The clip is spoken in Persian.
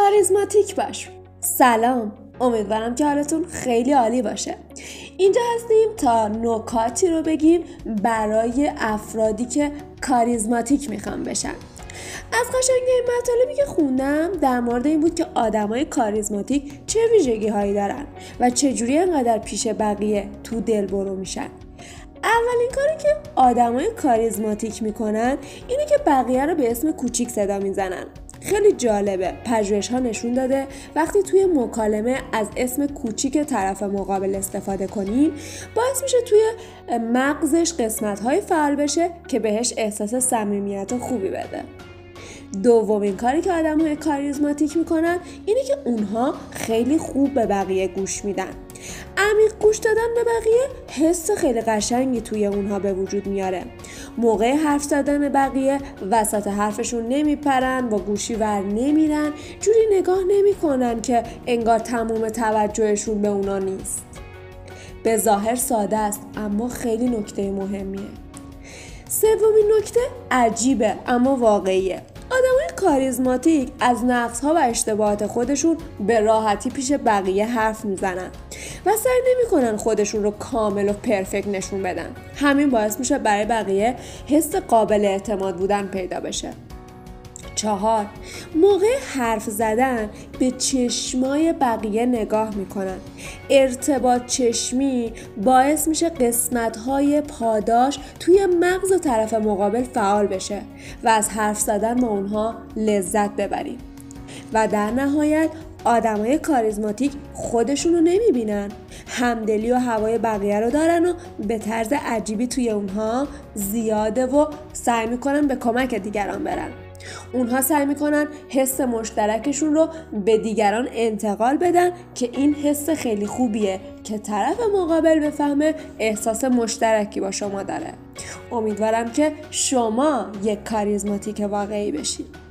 کاریزماتیک باش. سلام، امیدوارم که حالتون خیلی عالی باشه. اینجا هستیم تا نکاتی رو بگیم برای افرادی که کاریزماتیک میخوان بشن. از قشنگ‌ترین مطالبی که خوندم در مورد این بود که آدمای کاریزماتیک چه ویژگی هایی دارن و چجوری انقدر پیش بقیه تو دلبرو میشن. اولین کاری که آدمای کاریزماتیک میکنن اینه که بقیه رو به اسم کوچیک صدا میزنن. خیلی جالبه، پژوهش‌ها نشون داده وقتی توی مکالمه از اسم کوچیک طرف مقابل استفاده کنیم باعث میشه توی مغزش قسمت‌های فعال بشه که بهش احساس صمیمیت خوبی بده. دومین کاری که آدم‌های کاریزماتیک میکنن اینه که اونها خیلی خوب به بقیه گوش میدن. عمیق گوش دادن به بقیه حس خیلی قشنگی توی اونها به وجود میاره. موقع حرف زدن به بقیه وسط حرفشون نمیپرن و گوشی ور نمیرن، جوری نگاه نمیکنن که انگار تمام توجهشون به اونا نیست. به ظاهر ساده است اما خیلی نکته مهمیه. سومین نکته عجیبه اما واقعیه. آدمای کاریزماتیک از نقص‌ها و اشتباهات خودشون به راحتی پیش بقیه حرف میزنن و سعی نمی‌کنن خودشون رو کامل و پرفکت نشون بدن. همین باعث میشه برای بقیه حس قابل اعتماد بودن پیدا بشه. 4. موقع حرف زدن به چشمای بقیه نگاه میکنن. ارتباط چشمی باعث میشه قسمت‌های پاداش توی مغز طرف مقابل فعال بشه و از حرف زدن با اونها لذت ببریم. و در نهایت آدمای کاریزماتیک خودشون رو نمیبینن، همدلی و هوای بقیه رو دارن و به طرز عجیبی توی اونها زیاده و سعی میکنن به کمک دیگران برن. اونها سعی میکنن حس مشترکشون رو به دیگران انتقال بدن که این حس خیلی خوبیه که طرف مقابل بفهمه احساس مشترکی با شما داره. امیدوارم که شما یک کاریزماتیک واقعی بشید.